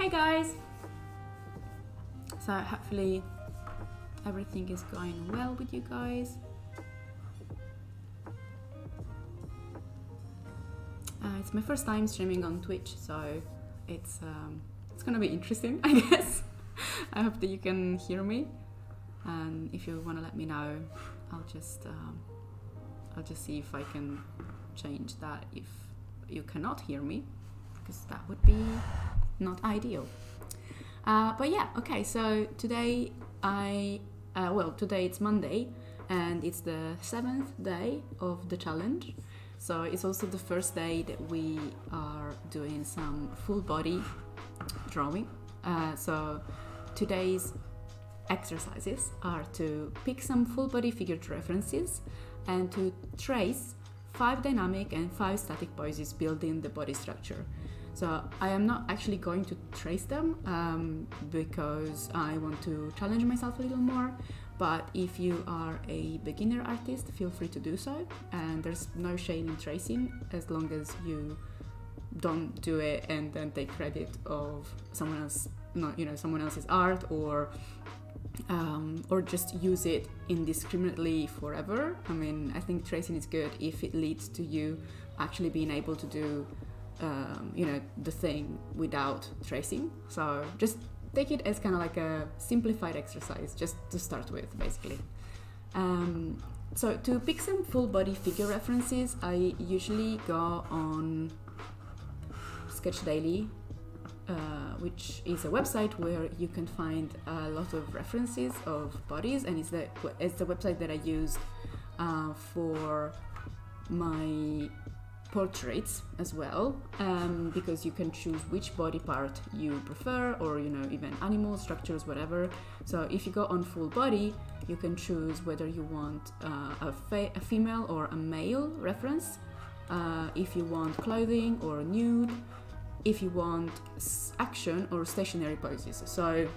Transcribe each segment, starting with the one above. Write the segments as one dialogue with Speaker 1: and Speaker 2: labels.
Speaker 1: Hey guys! So hopefully everything is going well with you guys. It's my first time streaming on Twitch, so it's gonna be interesting, I guess. I hope that you can hear me, and if you want to let me know, I'll just see if I can change that if you cannot hear me, because that would be not ideal. But yeah, okay, so today today it's Monday and it's the 7th day of the challenge. So it's also the first day that we are doing some full body drawing. So today's exercises are to pick some full body figured references and to trace 5 dynamic and 5 static poses building the body structure. So I am not actually going to trace them because I want to challenge myself a little more, but if you are a beginner artist, feel free to do so, and there's no shame in tracing as long as you don't do it and then take credit of someone else, someone else's art, or just use it indiscriminately forever. I mean, I think tracing is good if it leads to you actually being able to do the thing without tracing. So just take it as kind of like a simplified exercise just to start with, basically. So to pick some full body figure references, I usually go on Sketch Daily, which is a website where you can find a lot of references of bodies, and it's the website that I used for my portraits as well, because you can choose which body part you prefer, or even animal structures, whatever. So if you go on full body, you can choose whether you want a female or a male reference, if you want clothing or nude, if you want action or stationary poses. So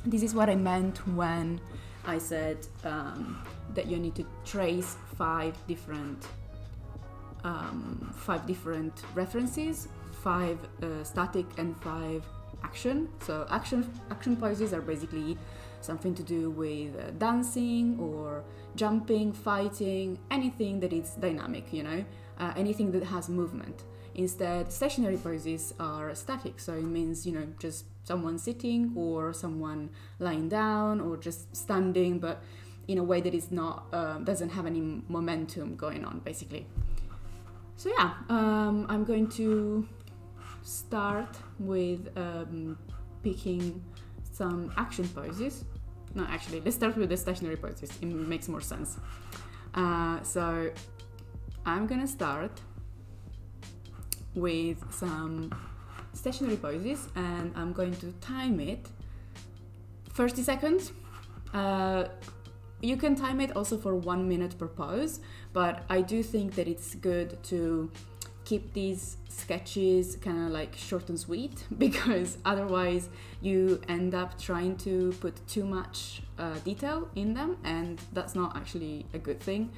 Speaker 1: this is what I meant when I said that you need to trace 5 different references, 5 static and 5 action. So action poses are basically something to do with dancing or jumping, fighting, anything that is dynamic, anything that has movement. Instead, stationary poses are static, so it means just someone sitting or someone lying down or just standing, but in a way that is not doesn't have any momentum going on, basically. So yeah, I'm going to start with picking some action poses. No, actually, let's start with the stationary poses. It makes more sense. So I'm gonna start with some stationary poses, and I'm going to time it 30 seconds. You can time it also for 1 minute per pose, but I do think that it's good to keep these sketches kind of like short and sweet, because otherwise you end up trying to put too much detail in them, and that's not actually a good thing.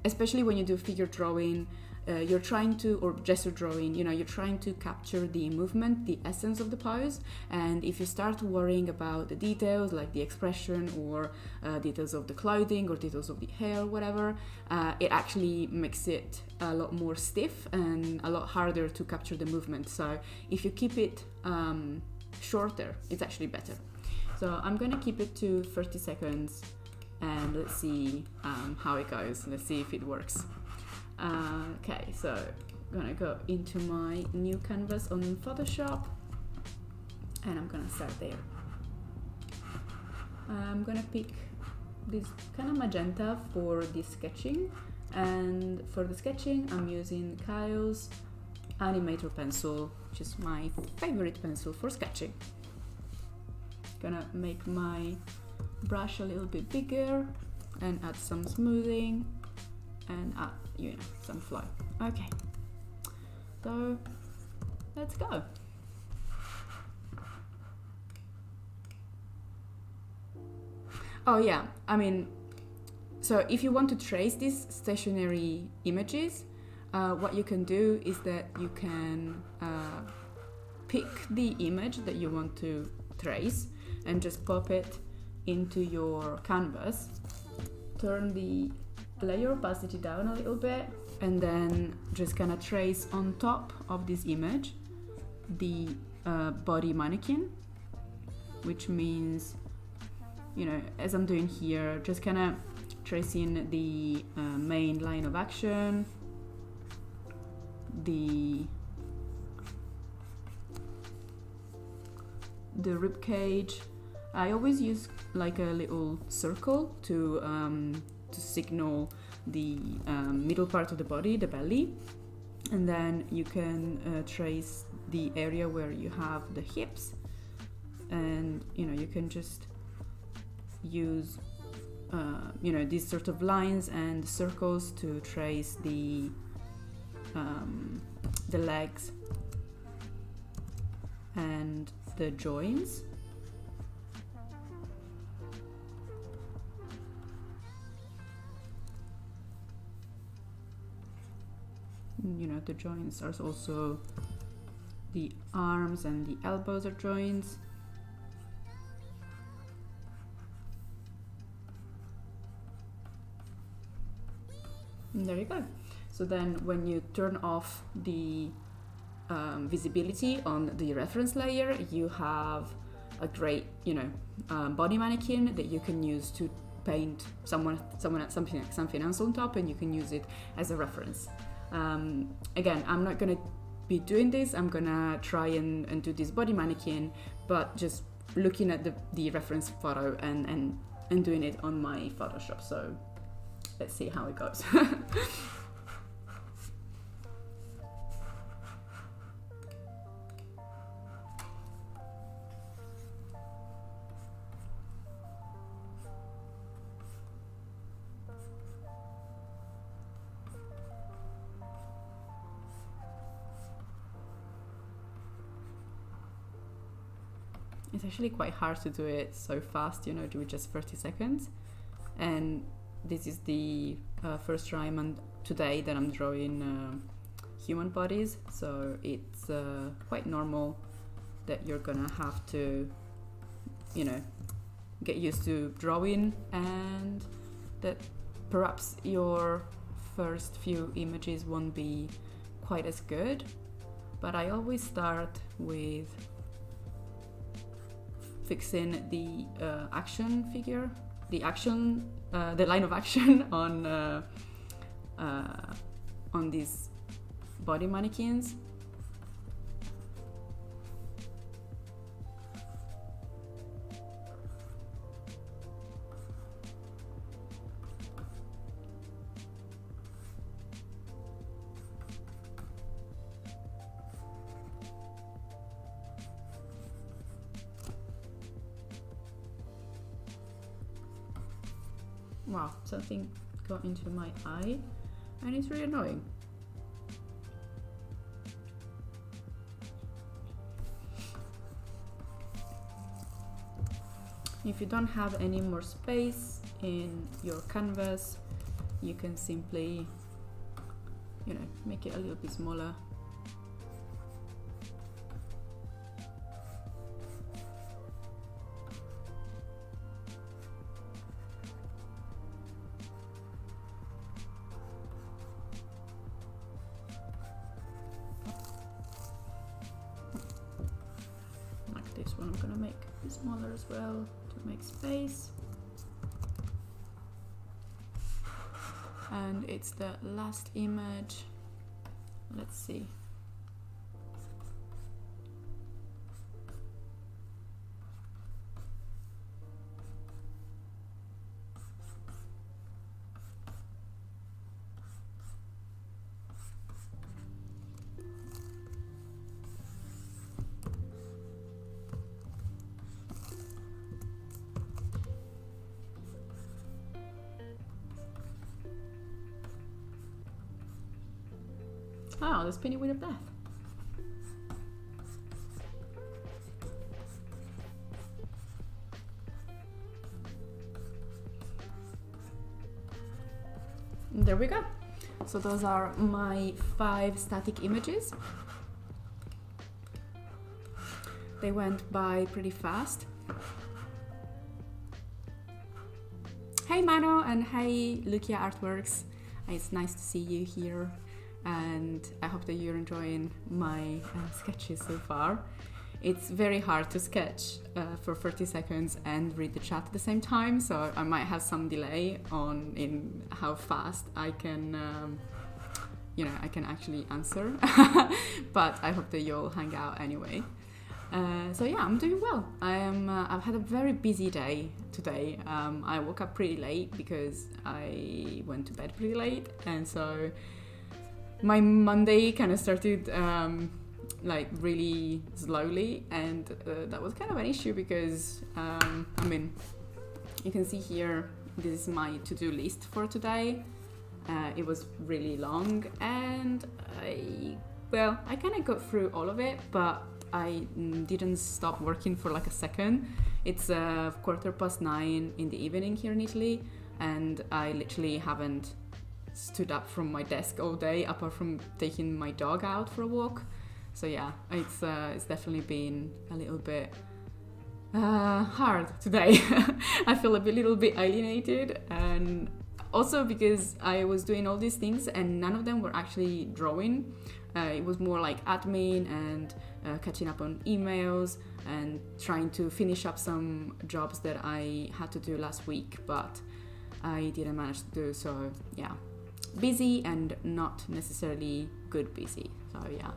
Speaker 1: Especially when you do figure drawing, you're trying to, or gesture drawing, you're trying to capture the movement, the essence of the pose, and if you start worrying about the details like the expression or details of the clothing or details of the hair, whatever, it actually makes it a lot more stiff and a lot harder to capture the movement. So if you keep it shorter, it's actually better. So I'm gonna keep it to 30 seconds and let's see how it goes. Let's see if it works. Okay, so I'm gonna go into my new canvas on Photoshop and I'm gonna start there. I'm gonna pick this kind of magenta for the sketching, and for the sketching I'm using Kyle's Animator pencil, which is my favorite pencil for sketching. Gonna make my brush a little bit bigger and add some smoothing and add some flow. Okay, so let's go. Oh yeah, I mean, so if you want to trace these stationary images, what you can do is that you can pick the image that you want to trace and just pop it into your canvas. Turn the layer opacity down a little bit, and then just kind of trace on top of this image the body mannequin, which means, you know, as I'm doing here, just kind of tracing the main line of action, the rib cage. I always use like a little circle to signal the middle part of the body, the belly, and then you can trace the area where you have the hips, and you know, you can just use you know, these sort of lines and circles to trace the legs and the joints. You know, the joints are also the arms, and the elbows are joints. And there you go. So then when you turn off the visibility on the reference layer, you have a great, you know, body mannequin that you can use to paint something else on top, and you can use it as a reference. Again, I'm not gonna be doing this. I'm gonna try and do this body mannequin, but just looking at the reference photo and doing it on my Photoshop. So let's see how it goes. It's actually quite hard to do it so fast, you know, do it just 30 seconds. And this is the first time today that I'm drawing human bodies, so it's quite normal that you're gonna have to, you know, get used to drawing, and that perhaps your first few images won't be quite as good. But I always start with fixing the action figure, the line of action on these body mannequins. Wow, something got into my eye and it's really annoying. If you don't have any more space in your canvas, you can simply, you know, make it a little bit smaller. This one I'm gonna make it smaller as well to make space. And it's the last image. Let's see. Oh, the spinning wheel of death. There we go. So those are my 5 static images. They went by pretty fast. Hey Mano, and hey Lukia Artworks. It's nice to see you here, and I hope that you're enjoying my sketches so far. It's very hard to sketch for 30 seconds and read the chat at the same time, so I might have some delay in how fast I can I can actually answer. But I hope that you'll hang out anyway. So yeah, I'm doing well. I've had a very busy day today. I woke up pretty late because I went to bed pretty late, and so my Monday kind of started like really slowly, and that was kind of an issue because I mean, you can see here, this is my to-do list for today. It was really long, and I kind of got through all of it, but I didn't stop working for like a second. It's 9:15 in the evening here in Italy, and I literally haven't stood up from my desk all day apart from taking my dog out for a walk. So yeah, it's definitely been a little bit hard today. I feel a little bit alienated, and also because I was doing all these things and none of them were actually drawing. It was more like admin and catching up on emails and trying to finish up some jobs that I had to do last week, but I didn't manage to do. So yeah, busy and not necessarily good busy. So yeah.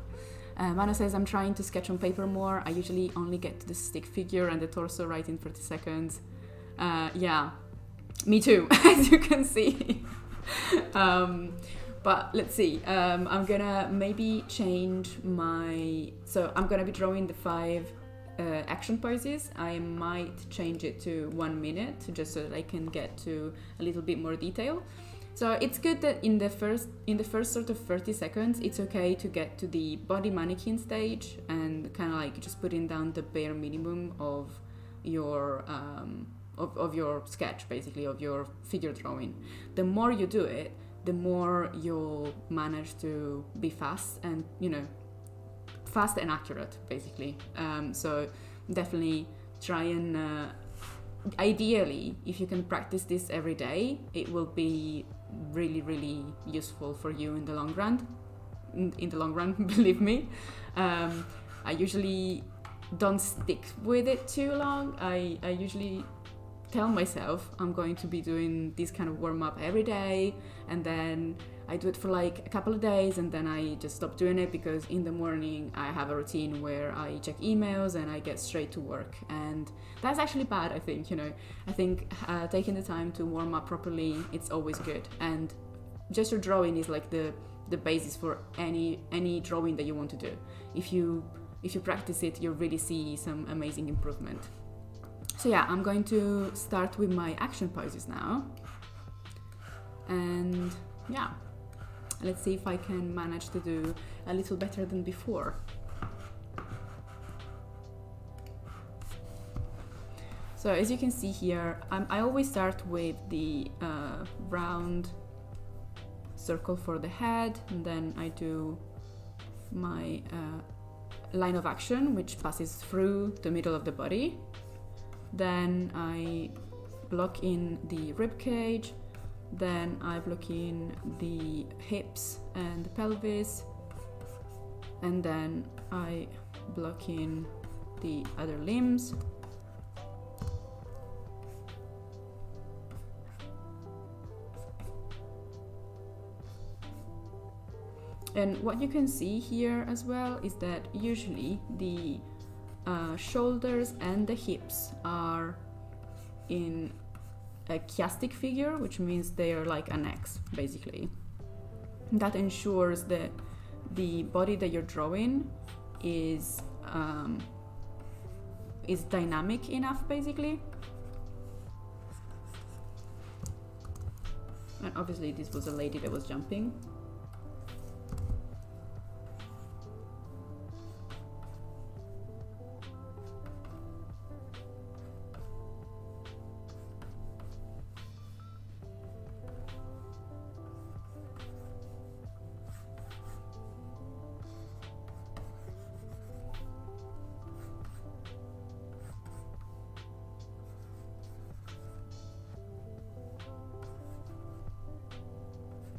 Speaker 1: Mano says, I'm trying to sketch on paper more. I usually only get to the stick figure and the torso right in 30 seconds. Yeah, me too, as you can see. But let's see, I'm gonna maybe change so I'm gonna be drawing the 5 action poses. I might change it to 1 minute just so that I can get to a little bit more detail. So it's good that in the first sort of 30 seconds, it's okay to get to the body mannequin stage and kind of like just putting down the bare minimum of your of your sketch, basically, of your figure drawing. The more you do it, the more you'll manage to be fast and, fast and accurate, basically. So definitely try and, ideally, if you can practice this every day, it will be really, really useful for you in the long run. In the long run, believe me. I usually don't stick with it too long. I usually tell myself I'm going to be doing this kind of warm-up every day, and then I do it for like a couple of days, and then I just stop doing it because in the morning I have a routine where I check emails and I get straight to work, and that's actually bad. I think I think taking the time to warm up properly, it's always good, and gesture drawing is like the basis for any drawing that you want to do. If you practice it, you'll really see some amazing improvement. So yeah, I'm going to start with my action poses now, and yeah, let's see if I can manage to do a little better than before. So as you can see here, I always start with the round circle for the head, and then I do my line of action, which passes through the middle of the body. Then I block in the rib cage, then I block in the hips and the pelvis, and then I block in the other limbs. And what you can see here as well is that usually the shoulders and the hips are in a chiastic figure, which means they are like an X, basically. That ensures that the body that you're drawing is dynamic enough, basically. And obviously this was a lady that was jumping.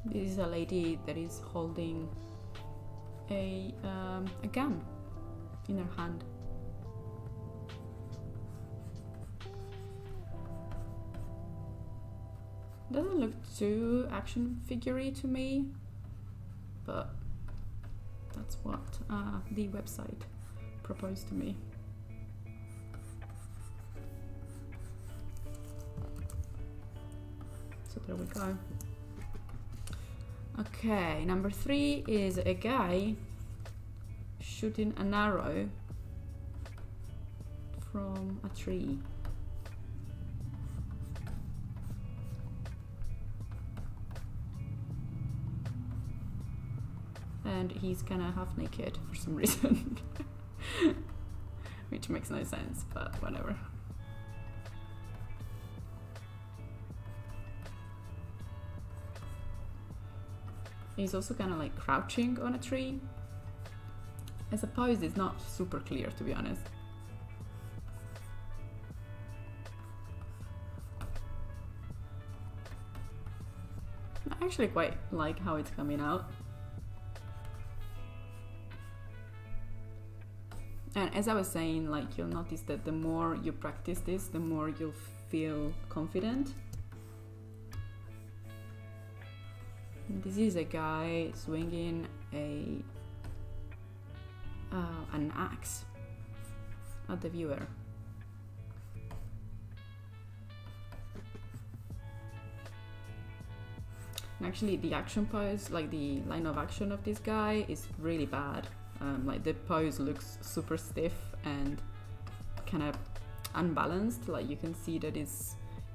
Speaker 1: This is a lady that is holding a gun in her hand. Doesn't look too action figure-y to me, but that's what the website proposed to me. So there we go. Okay, number 3 is a guy shooting an arrow from a tree. And he's kind of half naked for some reason. Which makes no sense, but whatever. He's also kind of like crouching on a tree. I suppose it's not super clear, to be honest. I actually quite like how it's coming out. And as I was saying, like, you'll notice that the more you practice this, the more you'll feel confident. This is a guy swinging an axe at the viewer. And actually the action pose, like the line of action of this guy is really bad. Like the pose looks super stiff and kind of unbalanced. Like you can see that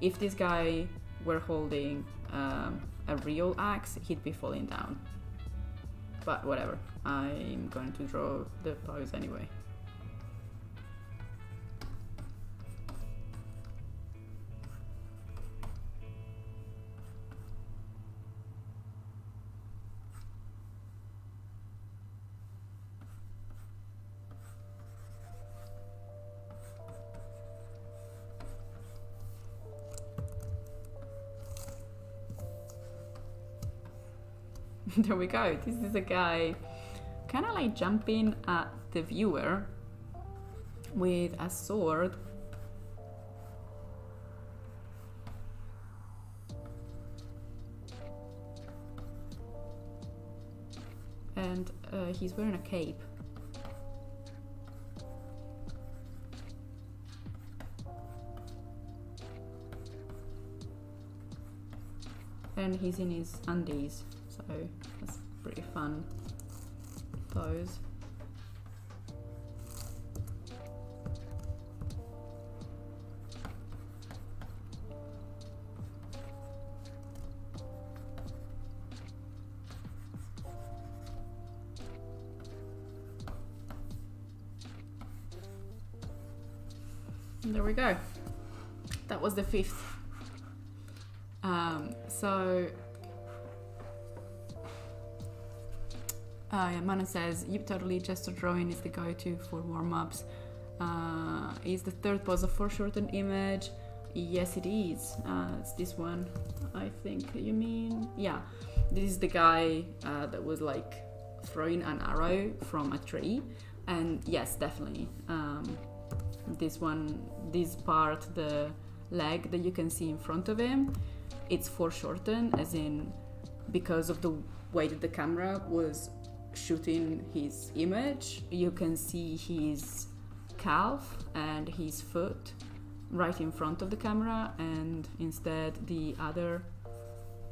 Speaker 1: if this guy were holding a real axe, he'd be falling down. But whatever, I'm going to draw the pose anyway. There we go. This is a guy kind of like jumping at the viewer with a sword. And he's wearing a cape. And he's in his undies. So that's pretty fun pose. And there we go. That was the 5th. Yeah, Mana says, "Yep, totally, gesture drawing is the go-to for warm-ups. Is the 3rd pose a foreshortened image?" Yes, it is. It's this one, I think you mean. Yeah, this is the guy that was like throwing an arrow from a tree. And yes, definitely. This part, the leg that you can see in front of him, it's foreshortened, as in because of the way that the camera was shooting his image, you can see his calf and his foot right in front of the camera, and instead the other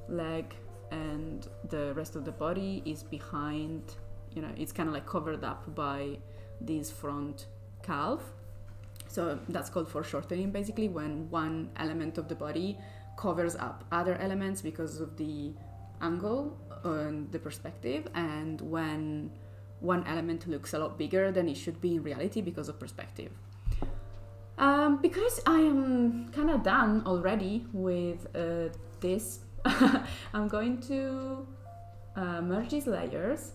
Speaker 1: leg and the rest of the body is behind, you know, it's kind of like covered up by this front calf. So that's called foreshortening, basically, when one element of the body covers up other elements because of the angle and the perspective, and when one element looks a lot bigger than it should be in reality because of perspective. Because I am kind of done already with this, I'm going to merge these layers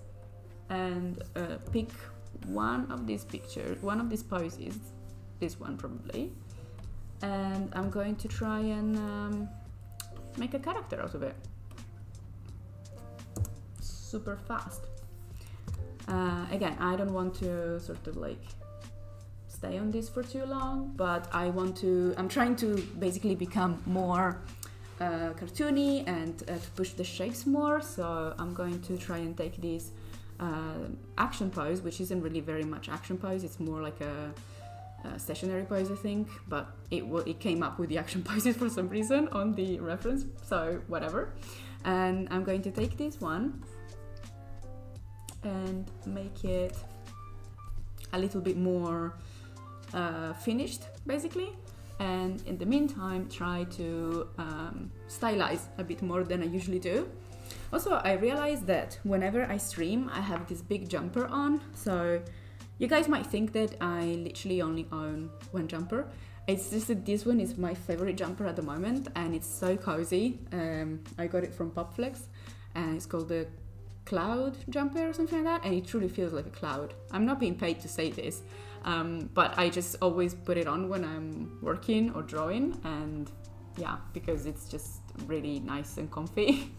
Speaker 1: and pick one of these pictures, one of these poses, this one probably, and I'm going to try and make a character out of it. super fast. Again, I don't want to sort of like stay on this for too long, but I'm trying to basically become more cartoony and to push the shapes more. So I'm going to try and take this action pose, which isn't really very much action pose. It's more like a stationary pose, I think, but it came up with the action poses for some reason on the reference, so whatever. And I'm going to take this one and make it a little bit more finished, basically, and in the meantime try to stylize a bit more than I usually do. Also, I realized that whenever I stream I have this big jumper on, so you guys might think that I literally only own one jumper. It's just that this one is my favorite jumper at the moment, and it's so cozy. I got it from Popflex, and it's called the Cloud jumper or something like that, and it truly feels like a cloud. I'm not being paid to say this, but I just always put it on when I'm working or drawing, and yeah, because it's just really nice and comfy.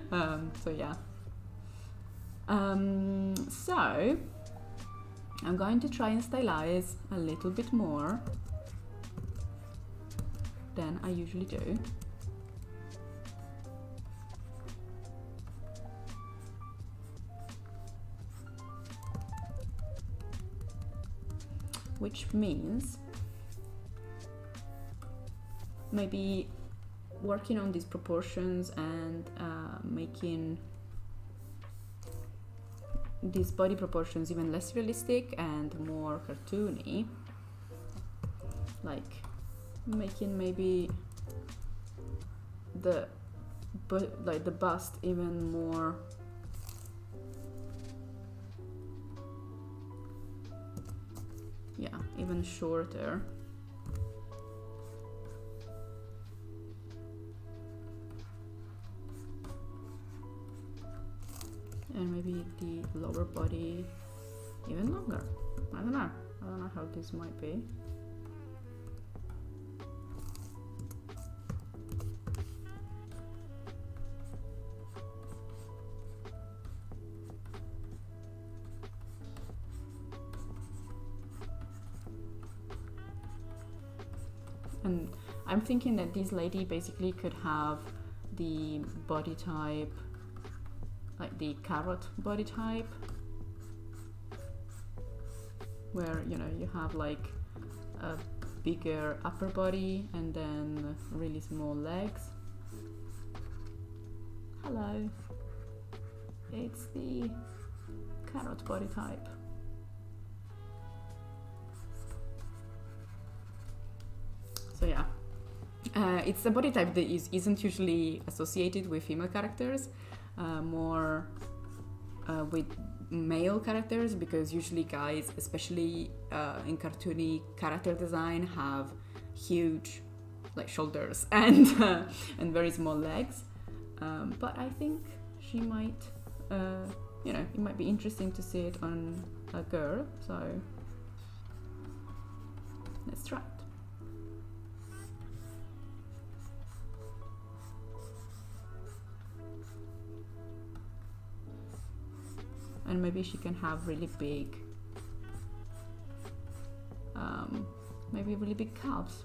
Speaker 1: So yeah. So I'm going to try and stylize a little bit more than I usually do. Which means maybe working on these proportions and making these body proportions even less realistic and more cartoony, like making maybe the bust even more even shorter. And maybe the lower body even longer. I don't know how this might be. And I'm thinking that this lady basically could have the body type, like the carrot body type, where, you know, you have like a bigger upper body and then really small legs. Hello, it's the carrot body type. So yeah, it's a body type that isn't usually associated with female characters, more with male characters, because usually guys, especially in cartoony character design, have huge like shoulders and and very small legs. But I think she might, you know, it might be interesting to see it on a girl. So let's try it. And maybe she can have really big, maybe really big calves.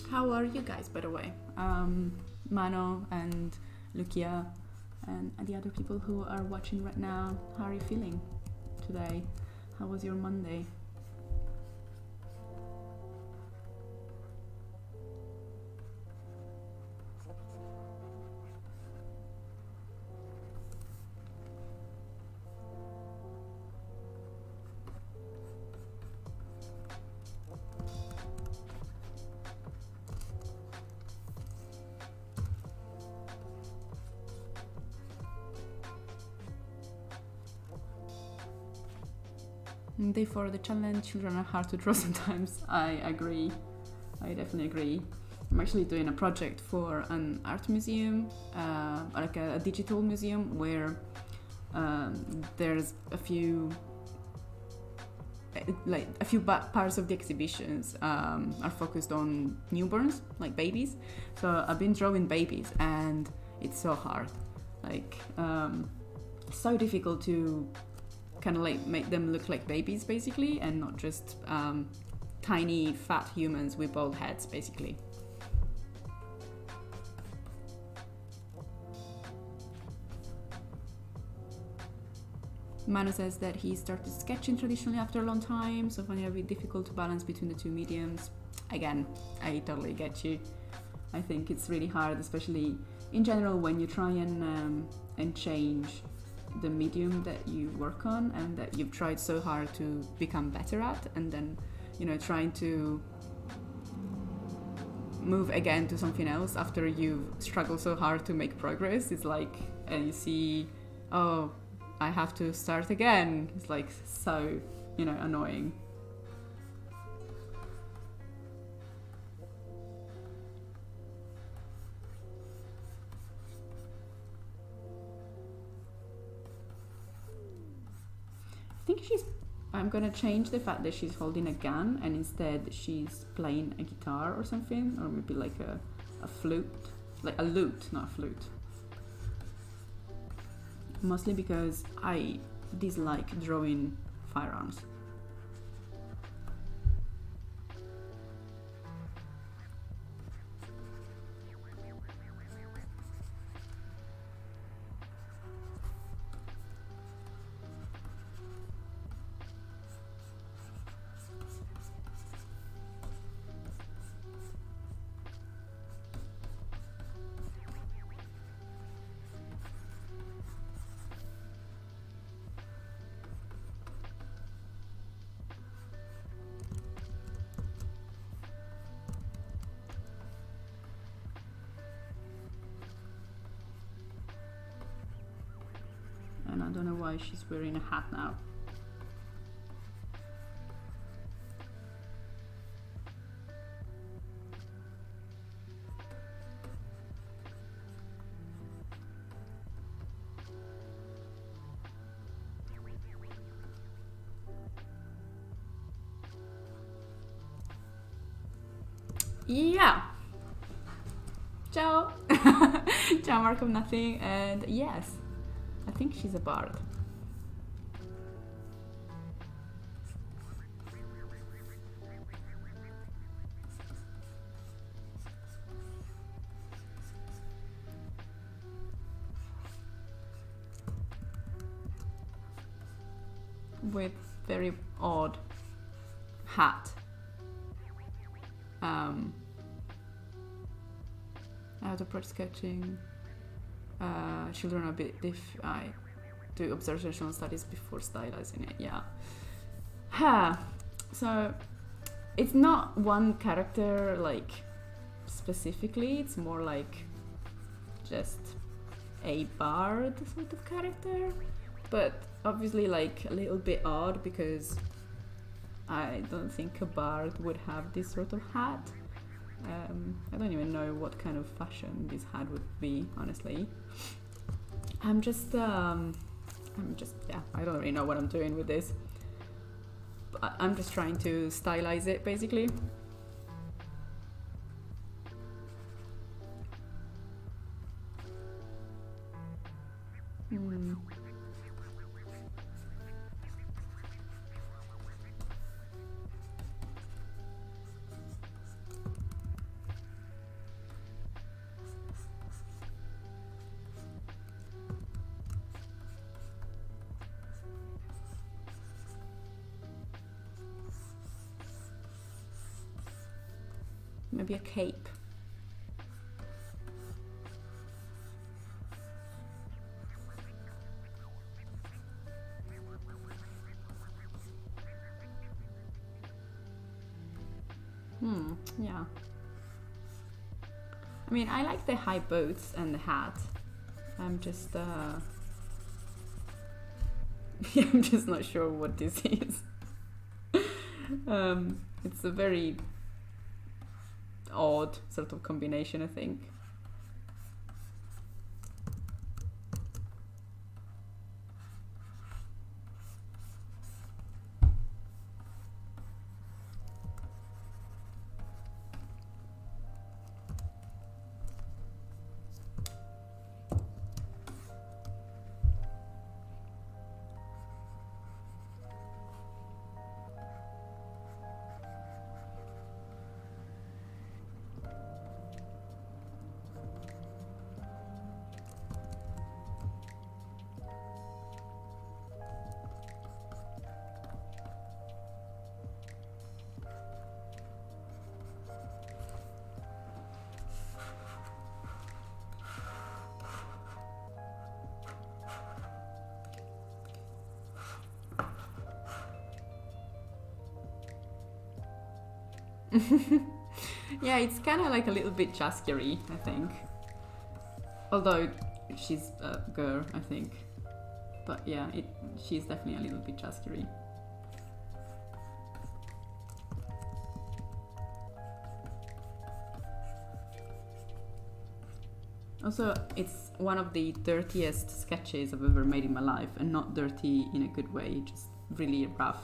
Speaker 1: How are you guys, by the way? Mano and Lucia and the other people who are watching right now, how are you feeling today? How was your Monday? Therefore, the challenge, children are hard to draw sometimes. I agree. I definitely agree. I'm actually doing a project for an art museum, like a digital museum, where there's a few parts of the exhibitions are focused on newborns, like babies. So I've been drawing babies, and it's so hard. Like, so difficult to kind of like make them look like babies, basically, and not just tiny fat humans with bald heads, basically. Mano says that he started sketching traditionally after a long time, so finding it a bit difficult to balance between the two mediums. Again, I totally get you. I think it's really hard, especially in general, when you try and change the medium that you work on and that you've tried so hard to become better at, and then, you know, trying to move again to something else after you've struggled so hard to make progress. It's like, and you see, oh, I have to start again. It's like so, you know, annoying. I think I'm gonna change the fact that she's holding a gun and instead she's playing a guitar or something, or maybe like a flute, like a lute, not a flute. Mostly because I dislike drawing firearms. And I don't know why she's wearing a hat now. Yeah. Ciao. Ciao, Mark of Nothing. And yes, I think she's a bard. With very odd hat. How to approach sketching. Children are a bit I do observational studies before stylizing it, yeah. So it's not one character like specifically, it's more like just a bard sort of character, but obviously like a little bit odd because I don't think a bard would have this sort of hat. I don't even know what kind of fashion this hat would be, honestly. I'm just, yeah, I don't really know what I'm doing with this. But I'm just trying to stylize it, basically. Maybe a cape. Yeah. I mean, I like the high boots and the hat. I'm just, I'm just not sure what this is. It's a very odd sort of combination, I think. Yeah, it's kind of like a little bit Jaskier-y, I think. Although she's a girl, I think. But yeah, she's definitely a little bit Jaskier-y. Also, it's one of the dirtiest sketches I've ever made in my life, and not dirty in a good way, just really rough.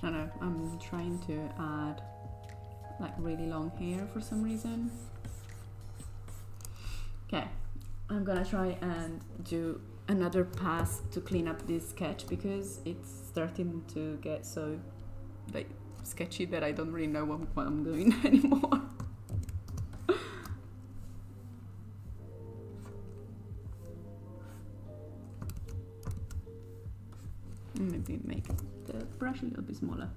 Speaker 1: I don't know, I'm trying to add like really long hair for some reason. Okay, I'm gonna try and do another pass to clean up this sketch because it's starting to get so like sketchy that I don't really know what I'm doing anymore. Maybe make the brush a little bit smaller.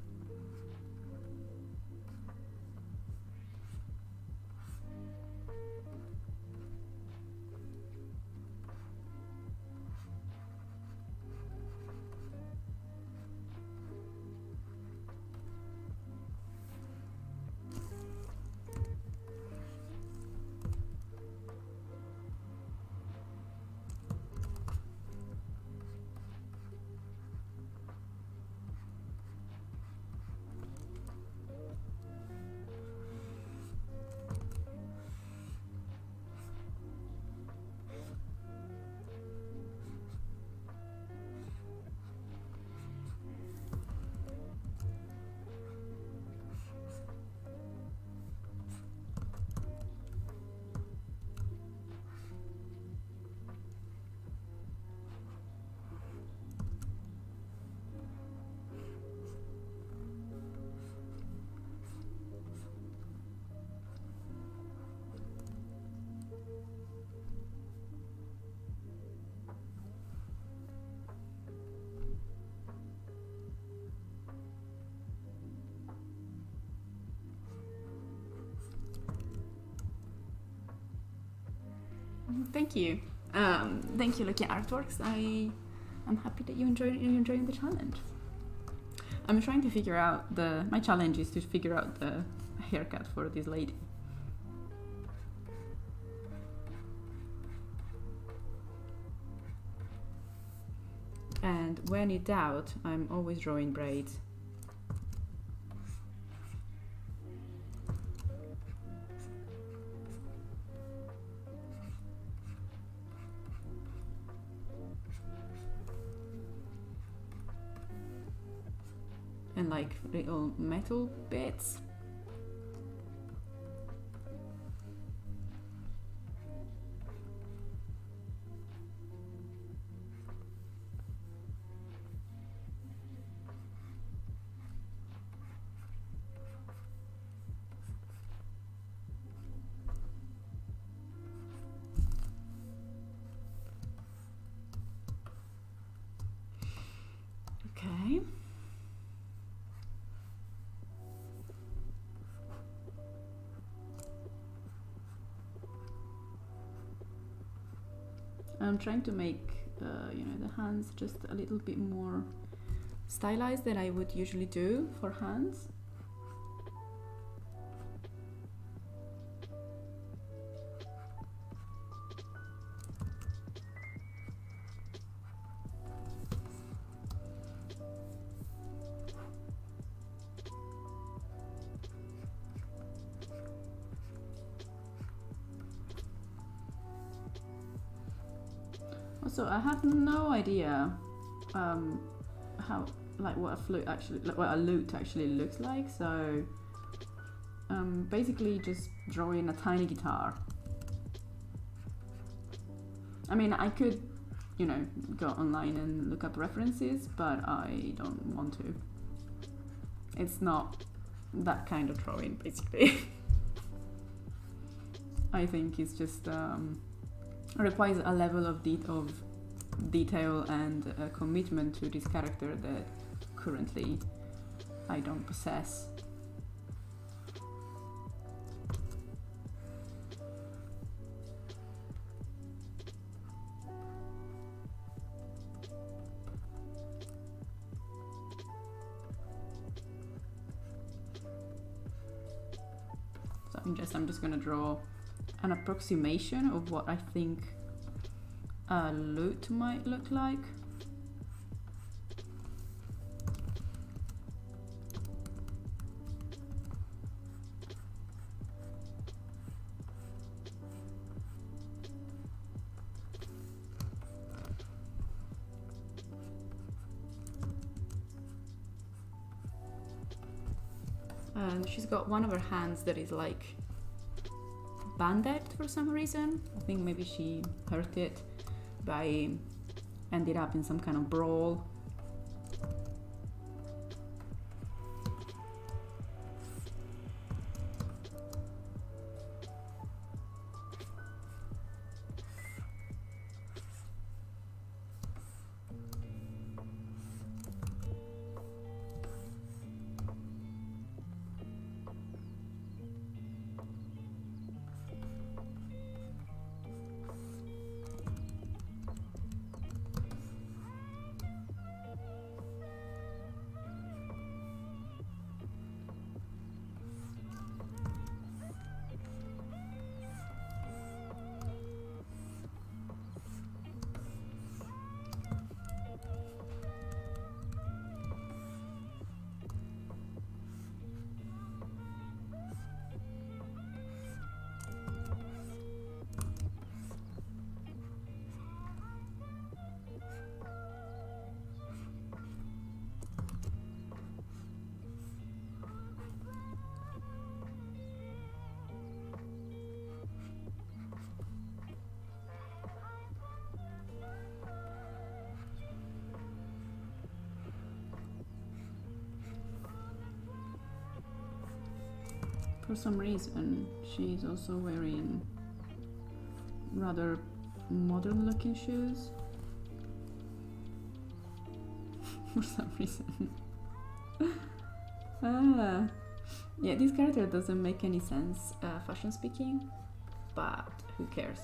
Speaker 1: Thank you. Thank you, Lucky Artworks. I'm happy that you're enjoying the challenge. I'm trying to figure out my challenge is to figure out the haircut for this lady. And when in doubt, I'm always drawing braids. And like little metal bits. Okay. I'm trying to make you know, the hands just a little bit more stylized than I would usually do for hands. Also, I have no idea how, like, what a flute actually, like, what a lute actually looks like. So basically just drawing a tiny guitar. I mean, I could, you know, go online and look up references, but I don't want to. It's not that kind of drawing, basically. I think it's just requires a level of detail and commitment to this character that currently I don't possess. So I'm just gonna draw an approximation of what I think a lute might look like. And she's got one of her hands that is like bandaged for some reason. I think maybe she hurt it by ended up in some kind of brawl. For some reason, she's also wearing rather modern looking shoes. For some reason. Yeah, this character doesn't make any sense, fashion speaking, but who cares?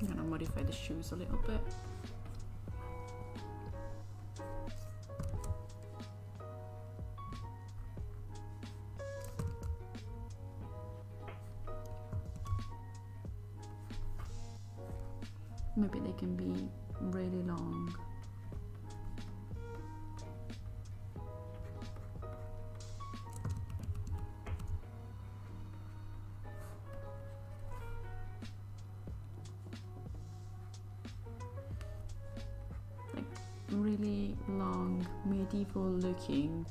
Speaker 1: I'm gonna modify the shoes a little bit. Maybe they can be really long. Like really long, medieval looking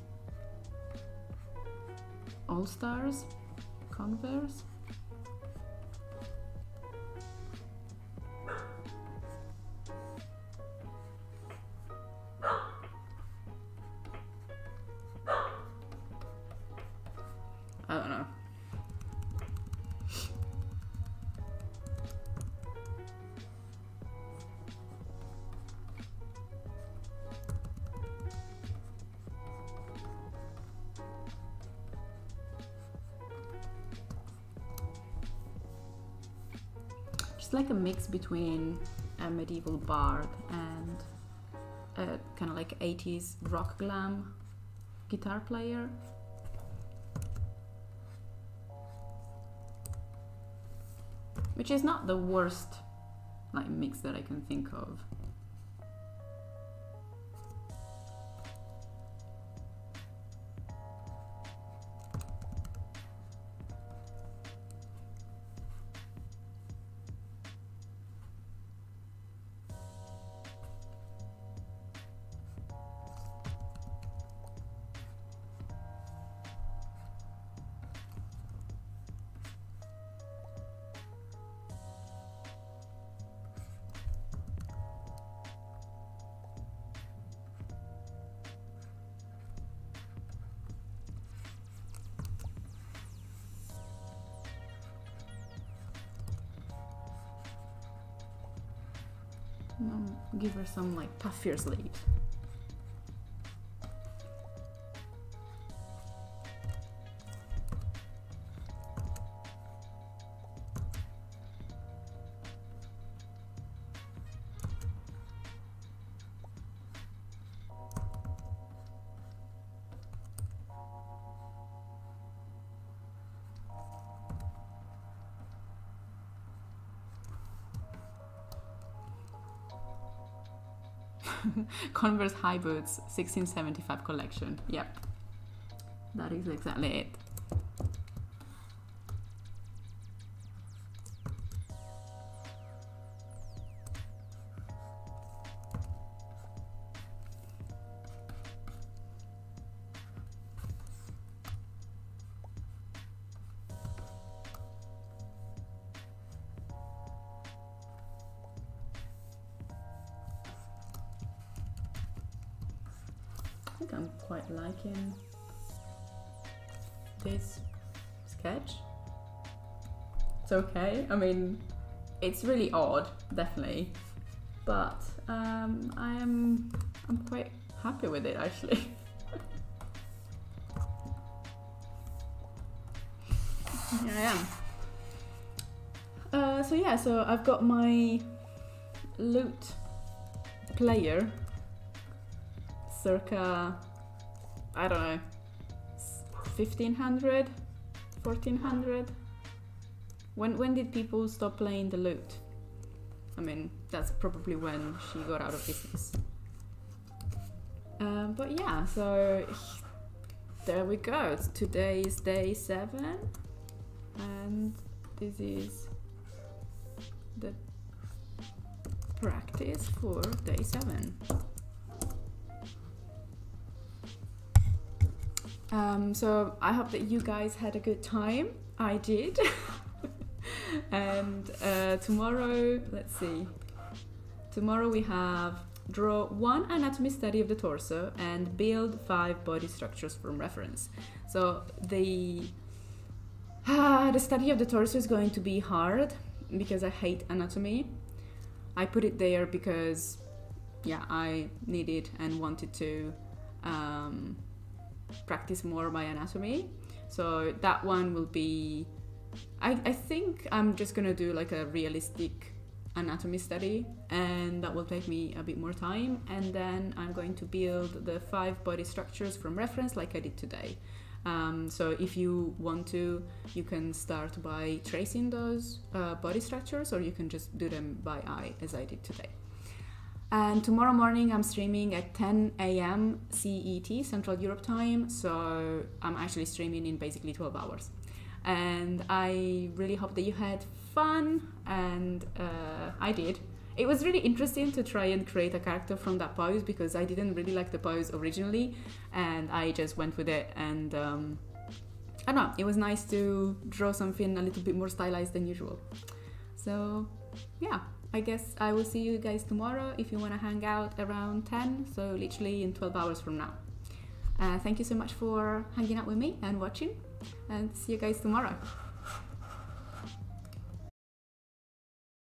Speaker 1: All-Stars Converse. I don't know. Just like a mix between a medieval bard and a kind of like 80s rock glam guitar player. Which is not the worst like mix that I can think of. Give her some like puffier sleeves. Converse high boots 1675 collection. Yep, that is exactly it. I think I'm quite liking this sketch. It's okay. I mean, it's really odd, definitely, but I'm quite happy with it actually. Here I am. So yeah, so I've got my lute player. Circa, I don't know, 1500, 1400. When did people stop playing the lute? I mean, that's probably when she got out of business. But yeah, so there we go. Today is day 7, and this is the practice for day 7. So I hope that you guys had a good time. I did. And tomorrow, let's see. Tomorrow we have draw 1 anatomy study of the torso and build 5 body structures from reference. So the study of the torso is going to be hard because I hate anatomy. I put it there because, yeah, I needed and wanted to practice more my anatomy. So that one will be, I think I'm just gonna do like a realistic anatomy study, and that will take me a bit more time, and then I'm going to build the 5 body structures from reference like I did today. So if you want to, you can start by tracing those body structures, or you can just do them by eye as I did today. And tomorrow morning I'm streaming at 10 a.m. CET, Central Europe time, so I'm actually streaming in basically 12 hours. And I really hope that you had fun, and I did. It was really interesting to try and create a character from that pose, because I didn't really like the pose originally, and I just went with it, and I don't know, it was nice to draw something a little bit more stylized than usual. So yeah, I guess I will see you guys tomorrow if you want to hang out around 10, so literally in 12 hours from now. Thank you so much for hanging out with me and watching, and see you guys tomorrow.